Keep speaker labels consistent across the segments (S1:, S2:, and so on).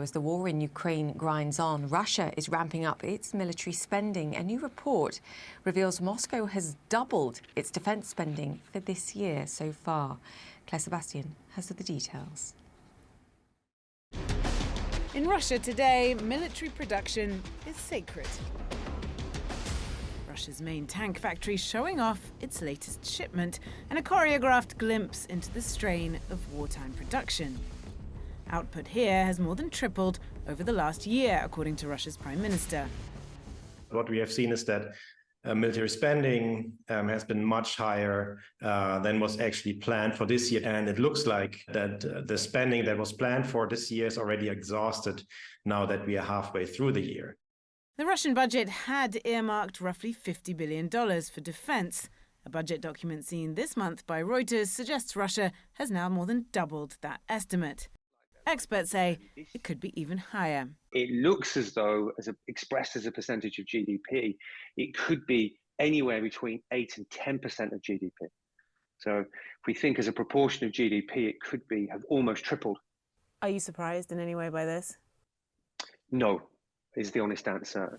S1: As the war in Ukraine grinds on, Russia is ramping up its military spending. A new report reveals Moscow has doubled its defence spending for this year so far. Claire Sebastian has the details.
S2: In Russia today, military production is sacred. Russia's main tank factory showing off its latest shipment and a choreographed glimpse into the strain of wartime production. Output here has more than tripled over the last year, according to Russia's Prime Minister.
S3: What we have seen is that military spending has been much higher than was actually planned for this year. And it looks like that the spending that was planned for this year is already exhausted now that we are halfway through the year.
S2: The Russian budget had earmarked roughly $50 billion for defense. A budget document seen this month by Reuters suggests Russia has now more than doubled that estimate. Experts say it could be even higher.
S4: It looks as though, expressed as a percentage of GDP, it could be anywhere between 8 and 10% of GDP. So if we think as a proportion of GDP, it could have almost tripled.
S2: Are you surprised in any way by this?
S4: No, is the honest answer.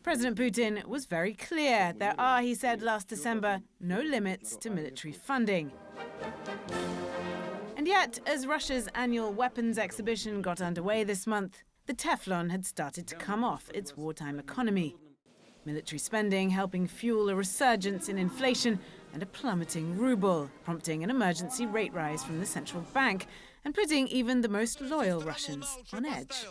S2: President Putin was very clear. There are, he said last December, no limits to military funding. And yet, as Russia's annual weapons exhibition got underway this month, the Teflon had started to come off its wartime economy. Military spending helping fuel a resurgence in inflation and a plummeting ruble, prompting an emergency rate rise from the central bank and putting even the most loyal Russians on edge.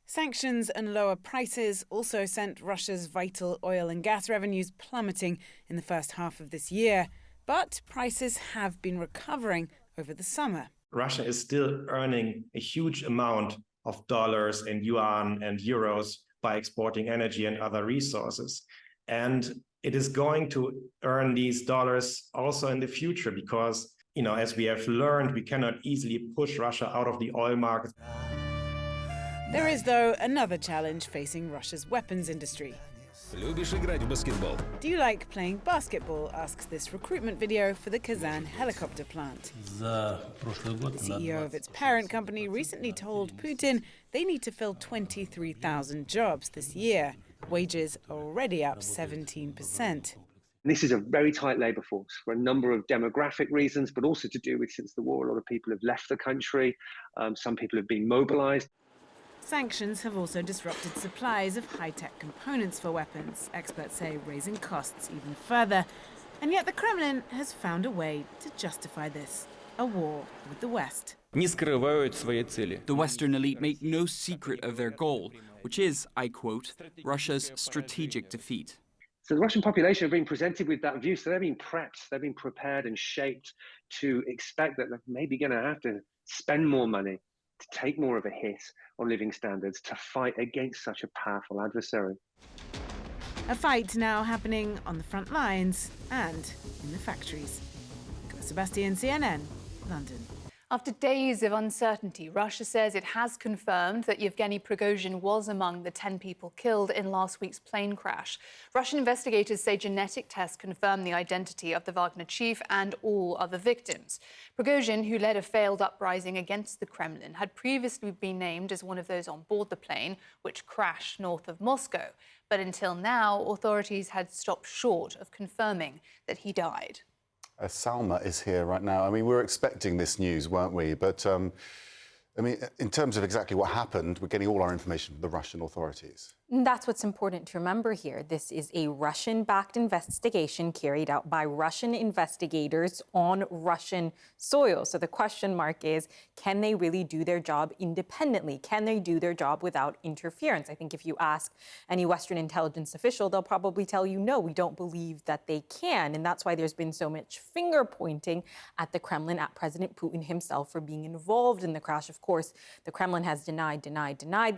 S2: Sanctions and lower prices also sent Russia's vital oil and gas revenues plummeting in the first half of this year. But prices have been recovering over the summer.
S3: Russia is still earning a huge amount of dollars and yuan and euros by exporting energy and other resources. And it is going to earn these dollars also in the future because, as we have learned, we cannot easily push Russia out of the oil market.
S2: There is, though, another challenge facing Russia's weapons industry. Do you like playing basketball? Asks this recruitment video for the Kazan helicopter plant. The CEO of its parent company recently told Putin they need to fill 23,000 jobs this year. Wages are already up 17%.
S4: This is a very tight labour force for a number of demographic reasons, but also to do with since the war, a lot of people have left the country. Some people have been mobilised.
S2: Sanctions have also disrupted supplies of high-tech components for weapons, experts say, raising costs even further. And yet the Kremlin has found a way to justify this, a war with the West.
S5: The Western elite make no secret of their goal, which is, I quote, Russia's strategic defeat.
S4: So the Russian population are being presented with that view, so they're being prepped, they're being prepared and shaped to expect that they're maybe going to have to spend more money, to take more of a hit on living standards, to fight against such a powerful adversary.
S2: A fight now happening on the front lines and in the factories. Sebastian, CNN, London.
S6: After days of uncertainty, Russia says it has confirmed that Yevgeny Prigozhin was among the 10 people killed in last week's plane crash. Russian investigators say genetic tests confirm the identity of the Wagner chief and all other victims. Prigozhin, who led a failed uprising against the Kremlin, had previously been named as one of those on board the plane, which crashed north of Moscow. But until now, authorities had stopped short of confirming that he died.
S7: Salma is here right now. I mean, we were expecting this news, weren't we? But, in terms of exactly what happened, we're getting all our information from the Russian authorities.
S1: That's what's important to remember here. This is a Russian-backed investigation carried out by Russian investigators on Russian soil. So the question mark is, can they really do their job independently? Can they do their job without interference? I think if you ask any Western intelligence official, they'll probably tell you, no, we don't believe that they can. And that's why there's been so much finger-pointing at the Kremlin, at President Putin himself for being involved in the crash. Of course, the Kremlin has denied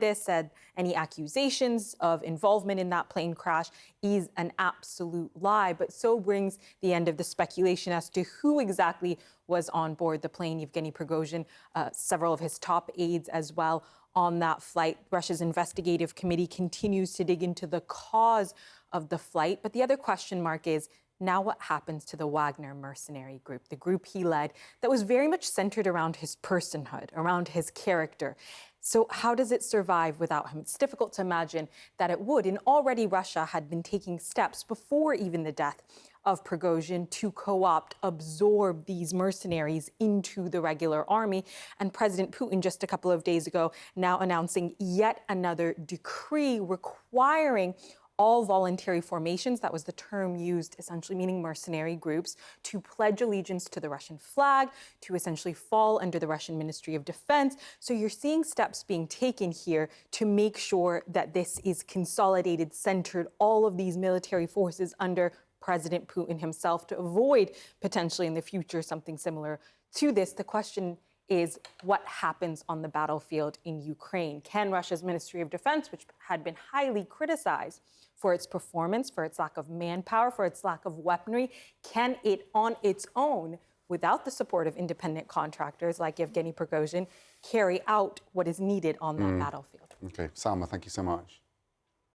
S1: this, said any accusations of involvement in that plane crash is an absolute lie. But so brings the end of the speculation as to who exactly was on board the plane. Yevgeny Prigozhin, several of his top aides as well on that flight. Russia's investigative committee continues to dig into the cause of the flight. But the other question mark is, Now what happens to the Wagner mercenary group, the group he led that was very much centered around his personhood, around his character? So how does it survive without him? It's difficult to imagine that it would. And already Russia had been taking steps before even the death of Prigozhin to co-opt, absorb these mercenaries into the regular army. And President Putin just a couple of days ago now announcing yet another decree requiring all voluntary formations, that was the term used, essentially meaning mercenary groups, to pledge allegiance to the Russian flag, to essentially fall under the Russian Ministry of Defense. So you're seeing steps being taken here to make sure that this is consolidated, centered, all of these military forces under President Putin himself to avoid potentially in the future something similar to this. The question is what happens on the battlefield in Ukraine? Can Russia's Ministry of Defense, which had been highly criticized for its performance, for its lack of manpower, for its lack of weaponry, can it on its own, without the support of independent contractors like Yevgeny Prigozhin, carry out what is needed on that battlefield?
S7: Okay, Salma, thank you so much.